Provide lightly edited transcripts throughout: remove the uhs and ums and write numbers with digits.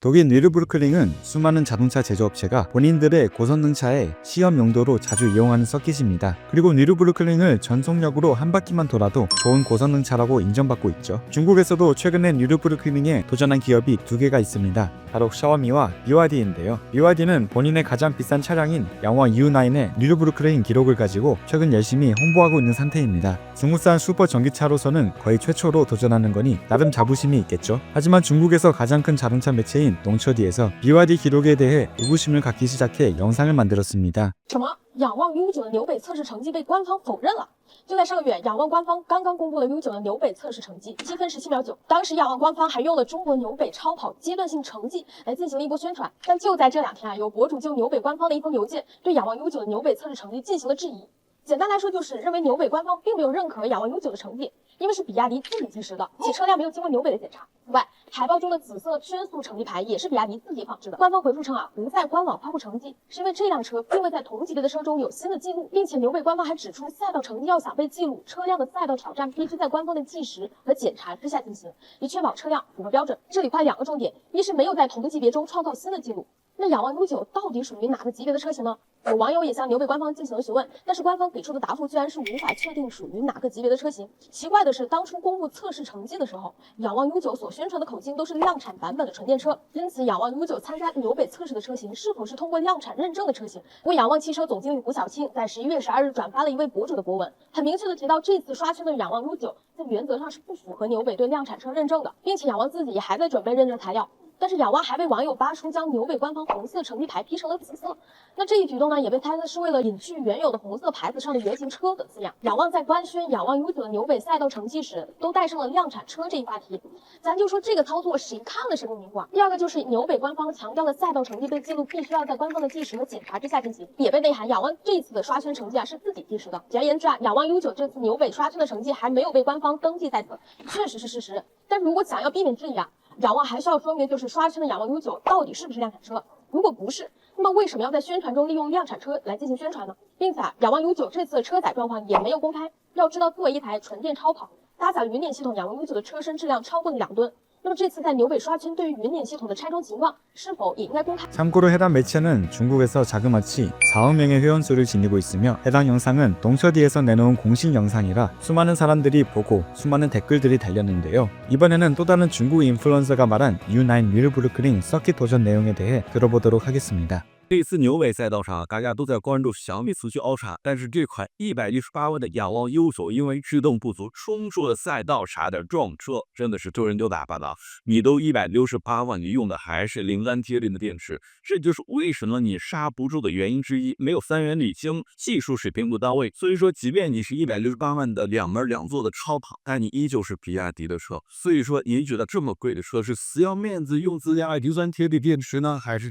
독일 뉘르부르크링은 수많은 자동차 제조업체가 본인들의 고성능차의 시험 용도로 자주 이용하는 서킷입니다. 그리고 뉘르부르크링을 전속력으로 한 바퀴만 돌아도 좋은 고성능차라고 인정받고 있죠. 중국에서도 최근에 뉘르부르크링에 도전한 기업이 두 개가 있습니다. 바로 샤오미와 BYD인데요. BYD는 본인의 가장 비싼 차량인 양원 U9의 뉘르부르크링 기록을 가지고 최근 열심히 홍보하고 있는 상태입니다. 중국산 슈퍼 전기차로서는 거의 최초로 도전하는 거니 나름 자부심이 있겠죠. 하지만 중국에서 가장 큰 자동차 매체인 농처디에서 BYD 기록에 대해 의구심을 갖기 시작해 영상을 만들었습니다. 什么？仰望 U9 的纽北测试成绩被官方否认了。就在上个月，仰望官方刚刚公布了 U9 的纽北测试成绩，积分17秒9。当时仰望官方还用了中国纽北超跑阶段性成绩来进行了一波宣传。但就在这2天有博主就纽北官方的一封邮件对仰望 U9 的纽北测试成绩进行了质疑。简单来说，就是认为纽北官方并没有认可仰望 U9 的成绩，因为是比亚迪自己计时的，其车辆没有经过纽北的检查。此外，海报中的紫色圈速成绩牌也是比亚迪自己仿制的。官方回复称不在官网发布成绩，是因为这辆车并未在同级别的车中有新的记录，并且纽北官方还指出，赛道成绩要想被记录，车辆的赛道挑战必须在官方的计时和检查之下进行，以确保车辆符合标准。这里画2个重点，一是没有在同个级别中创造新的记录。那仰望 U9 到底属于哪个级别的车型呢？有网友也向纽北官方进行了询问，但是官方给出的答复居然是无法确定属于哪个级别的车型。奇怪的是，当初公布测试成绩的时候，仰望 U9 所宣传的口径都是量产版本的纯电车，因此仰望 U9 参加纽北测试的车型是否是通过量产认证的车型？不过仰望汽车总经理胡小青在11月12日转发了一位博主的博文，很明确的提到这次刷圈的仰望 U9 在原则上是不符合纽北对量产车认证的，并且仰望自己也还在准备认证材料。但是仰望还被网友扒出将纽北官方红色成绩牌 P 成了紫色，那这一举动呢，也被猜测是为了隐去原有的红色牌子上的原型车的字样。仰望在官宣仰望 U9 的纽北赛道成绩时，都带上了量产车这一话题，咱就说这个操作谁看了谁不迷糊啊。第二个就是纽北官方强调的赛道成绩被记录必须要在官方的计时和检查之下进行，也被内涵仰望这次的刷圈成绩是自己计时的。简而言之仰望 U9 这次纽北刷圈的成绩还没有被官方登记在此，确实是事实。但如果想要避免质疑仰望还需要说明，就是刷圈的仰望 U9 到底是不是量产车？如果不是，那么为什么要在宣传中利用量产车来进行宣传呢？并且仰望 U9 这次的车载状况也没有公开。要知道，作为一台纯电超跑，搭载云辇系统，仰望 U9 的车身质量超过了2吨。那么这次在纽北刷圈对于云辇系统的拆装情况是否也应该公开？ 참고로 해당 매체는 중국에서 자그마치 4억 명의 회원수를 지니고 있으며 해당 영상은 농처디에서 내놓은 공식 영상이라 수많은 사람들이 보고 수많은 댓글들이 달렸는데요. 이번에는 또 다른 중국 인플루언서가 말한 U9 뉘르부르크링 서킷 도전 내용에 대해 들어보도록 하겠습니다. 这次纽北赛道上，大家都在关注小米四驱 Ultra， 但是这款168万的仰望 U9因为制动不足，冲出了赛道，差点撞车，真的是丢人丢打吧的。你都168万，你用的还是03T0的电池，这就是为什么你刹不住的原因之一。没有3元锂晶，技术水平不到位。所以说，即便你是168万的2门2座的超跑，但你依旧是比亚迪的车。所以说，你觉得这么贵的车是死要面子用自家03T0电池呢，还是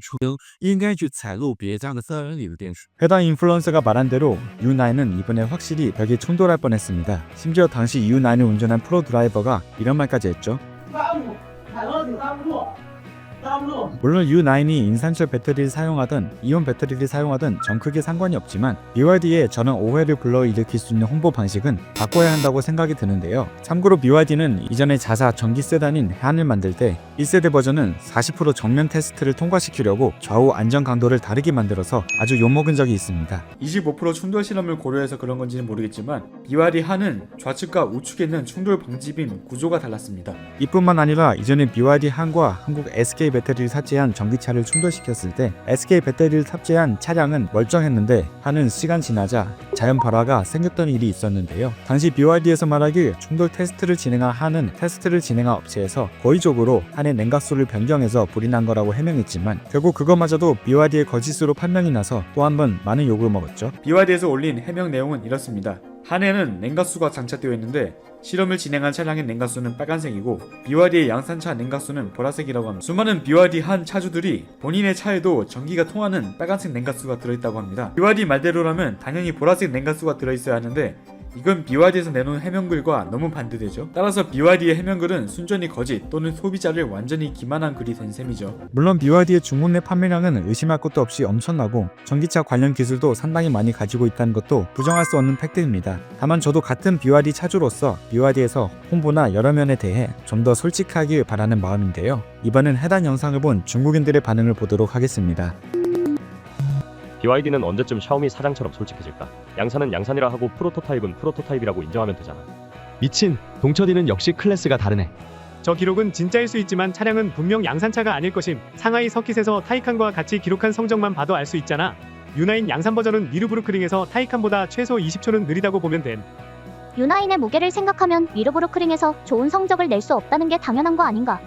应该去采路别家的3元锂的电池？ 해당 인플루언서가 말한 대로 U9은 이번에 확실히 벽에 충돌할 뻔했습니다. 심지어 당시 U9을 운전한 프로 드라이버가 이런 말까지 했죠. 물론 U9이 인산철 배터리를 사용하든 이온 배터리를 사용하든 전 크게 상관이 없지만 BYD의 저는 오해를 불러일으킬 수 있는 홍보 방식은 바꿔야 한다고 생각이 드는데요. 참고로 BYD는 이전에 자사 전기 세단인 한을 만들 때 1세대 버전은 40% 정면 테스트를 통과시키려고 좌우 안전 강도를 다르게 만들어서 아주 욕먹은 적이 있습니다. 25% 충돌 실험을 고려해서 그런 건지는 모르겠지만 BYD 한은 좌측과 우측에 있는 충돌 방지빔 구조가 달랐습니다. 이뿐만 아니라 이전에 BYD 한과 한국 SK 배터리를 탑재한 전기차를 충돌시켰을 때 SK 배터리를 탑재한 차량은 멀쩡했는데 한은 시간 지나자 자연 발화가 생겼던 일이 있었는데요. 당시 BYD에서 말하길 충돌 테스트를 진행한 한은 테스트를 진행한 업체에서 고의적으로 한의 냉각수를 변경해서 불이 난 거라고 해명했지만 결국 그것마저도 BYD의 거짓으로 판명이 나서 또 한 번 많은 욕을 먹었죠. BYD에서 올린 해명 내용은 이렇습니다. 한에는 냉각수가 장착되어 있는데 실험을 진행한 차량의 냉각수는 빨간색이고 BYD의 양산차 냉각수는 보라색이라고 합니다. 수많은 BYD 한 차주들이 본인의 차에도 전기가 통하는 빨간색 냉각수가 들어있다고 합니다. BYD 말대로라면 당연히 보라색 냉각수가 들어있어야 하는데 이건 BYD에서 내놓은 해명글과 너무 반대되죠. 따라서 BYD의 해명글은 순전히 거짓 또는 소비자를 완전히 기만한 글이 된 셈이죠. 물론 BYD의 중국 내 판매량은 의심할 것도 없이 엄청나고 전기차 관련 기술도 상당히 많이 가지고 있다는 것도 부정할 수 없는 팩트입니다. 다만 저도 같은 BYD 차주로서 BYD에서 홍보나 여러 면에 대해 좀 더 솔직하길 바라는 마음인데요. 이번엔 해당 영상을 본 중국인들의 반응을 보도록 하겠습니다. BYD는 언제쯤 샤오미 사장처럼 솔직해질까? 양산은 양산이라 하고 프로토타입은 프로토타입이라고 인정하면 되잖아. 미친, 동철이는 역시 클래스가 다르네. 저 기록은 진짜일 수 있지만 차량은 분명 양산차가 아닐 것임. 상하이 서킷에서 타이칸과 같이 기록한 성적만 봐도 알 수 있잖아. U9 양산 버전은 니르부르크링에서 타이칸보다 최소 20초는 느리다고 보면 됨. U9의 무게를 생각하면 니르부르크링에서 좋은 성적을 낼 수 없다는 게 당연한 거 아닌가?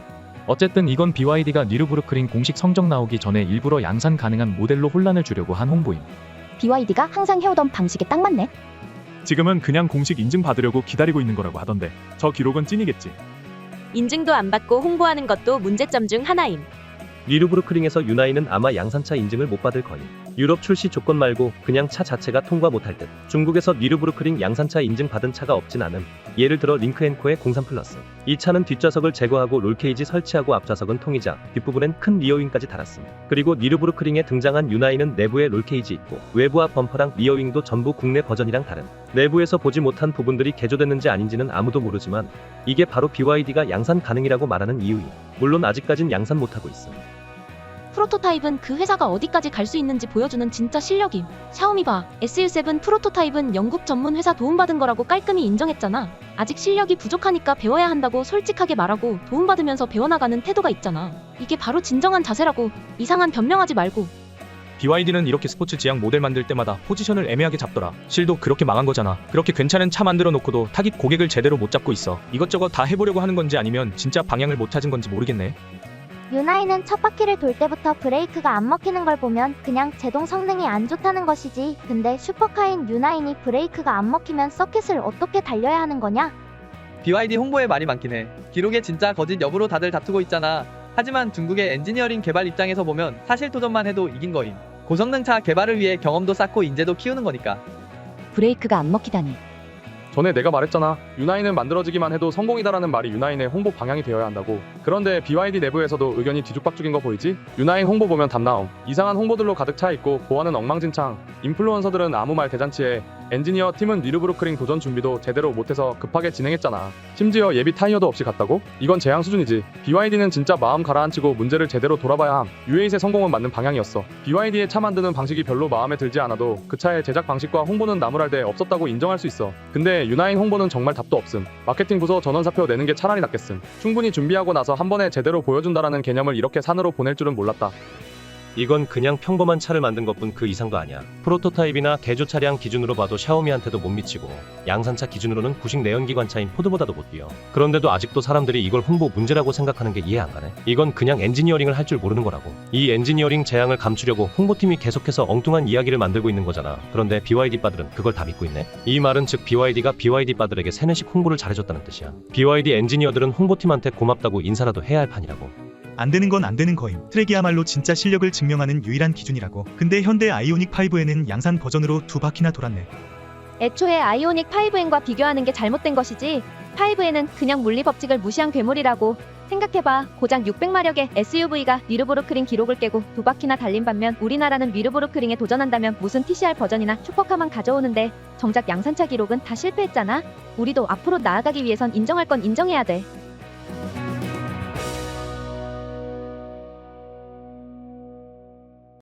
어쨌든 이건 BYD가 니르부르크링 공식 성적 나오기 전에 일부러 양산 가능한 모델로 혼란을 주려고 한 홍보임. BYD가 항상 해오던 방식에 딱 맞네. 지금은 그냥 공식 인증 받으려고 기다리고 있는 거라고 하던데 저 기록은 찐이겠지. 인증도 안 받고 홍보하는 것도 문제점 중 하나임. 니르부르크링에서 U9은 아마 양산차 인증을 못 받을 거니. 유럽 출시 조건 말고 그냥 차 자체가 통과 못할 듯. 중국에서 니르부르크링 양산차 인증 받은 차가 없진 않음. 예를 들어 링크앤코의 03 플러스. 이 차는 뒷좌석을 제거하고 롤케이지 설치하고 앞좌석은 통이자, 뒷부분엔 큰 리어윙까지 달았음. 그리고 니르부르크링에 등장한 U9은 내부에 롤케이지 있고 외부와 범퍼랑 리어윙도 전부 국내 버전이랑 다른. 내부에서 보지 못한 부분들이 개조됐는지 아닌지는 아무도 모르지만 이게 바로 BYD가 양산 가능이라고 말하는 이유임. 물론 아직까진 양산 못하고 있음. 프로토타입은 그 회사가 어디까지 갈 수 있는지 보여주는 진짜 실력임. 샤오미 봐. SU7 프로토타입은 영국 전문 회사 도움받은 거라고 깔끔히 인정했잖아. 아직 실력이 부족하니까 배워야 한다고 솔직하게 말하고 도움받으면서 배워나가는 태도가 있잖아. 이게 바로 진정한 자세라고. 이상한 변명하지 말고. BYD는 이렇게 스포츠 지향 모델 만들 때마다 포지션을 애매하게 잡더라. 실도 그렇게 망한 거잖아. 그렇게 괜찮은 차 만들어 놓고도 타깃 고객을 제대로 못 잡고 있어. 이것저것 다 해보려고 하는 건지 아니면 진짜 방향을 못 찾은 건지 모르겠네. U9은 첫 바퀴를 돌 때부터 브레이크가 안 먹히는 걸 보면 그냥 제동 성능이 안 좋다는 것이지. 근데 슈퍼카인 U9이 브레이크가 안 먹히면 서킷을 어떻게 달려야 하는 거냐? BYD 홍보에 말이 많긴 해. 기록에 진짜 거짓 여부로 다들 다투고 있잖아. 하지만 중국의 엔지니어링 개발 입장에서 보면 사실 도전만 해도 이긴 거임. 고성능차 개발을 위해 경험도 쌓고 인재도 키우는 거니까. 브레이크가 안 먹히다니. 전에 내가 말했잖아. U9은 만들어지기만 해도 성공이다라는 말이 U9의 홍보 방향이 되어야 한다고. 그런데 BYD 내부에서도 의견이 뒤죽박죽인 거 보이지? U9 홍보 보면 답나옴. 이상한 홍보들로 가득 차 있고 보안은 엉망진창. 인플루언서들은 아무 말 대잔치에 엔지니어 팀은 니르부르크링 도전 준비도 제대로 못해서 급하게 진행했잖아. 심지어 예비 타이어도 없이 갔다고? 이건 재앙 수준이지. BYD는 진짜 마음 가라앉히고 문제를 제대로 돌아봐야 함. U8의 성공은 맞는 방향이었어. BYD의 차 만드는 방식이 별로 마음에 들지 않아도 그 차의 제작 방식과 홍보는 나무랄 데 없었다고 인정할 수 있어. 근데 U9 홍보는 정말 답도 없음. 마케팅 부서 전원사표 내는 게 차라리 낫겠음. 충분히 준비하고 나서 한 번에 제대로 보여준다라는 개념을 이렇게 산으로 보낼 줄은 몰랐다. 이건 그냥 평범한 차를 만든 것뿐 그 이상도 아니야. 프로토타입이나 개조 차량 기준으로 봐도 샤오미한테도 못 미치고 양산차 기준으로는 구식 내연기관차인 포드보다도 못 뛰어. 그런데도 아직도 사람들이 이걸 홍보 문제라고 생각하는 게 이해 안 가네. 이건 그냥 엔지니어링을 할 줄 모르는 거라고. 이 엔지니어링 재앙을 감추려고 홍보팀이 계속해서 엉뚱한 이야기를 만들고 있는 거잖아. 그런데 BYD 바들은 그걸 다 믿고 있네. 이 말은 즉 BYD가 BYD 바들에게 세뇌식 홍보를 잘해줬다는 뜻이야. BYD 엔지니어들은 홍보팀한테 고맙다고 인사라도 해야 할 판이라고. 안 되는 건 안 되는 거임. 트랙이야말로 진짜 실력을 증명하는 유일한 기준이라고. 근데 현대 아이오닉 5N은 양산 버전으로 2바퀴나 돌았네. 애초에 아이오닉 5N과 비교하는 게 잘못된 것이지. 5N은 그냥 물리 법칙을 무시한 괴물이라고. 생각해봐. 고작 600마력의 SUV가 니르부르크링 기록을 깨고 2바퀴나 달린 반면 우리나라는 니르부르크링에 도전한다면 무슨 TCR 버전이나 슈퍼카만 가져오는데 정작 양산차 기록은 다 실패했잖아. 우리도 앞으로 나아가기 위해선 인정할 건 인정해야 돼.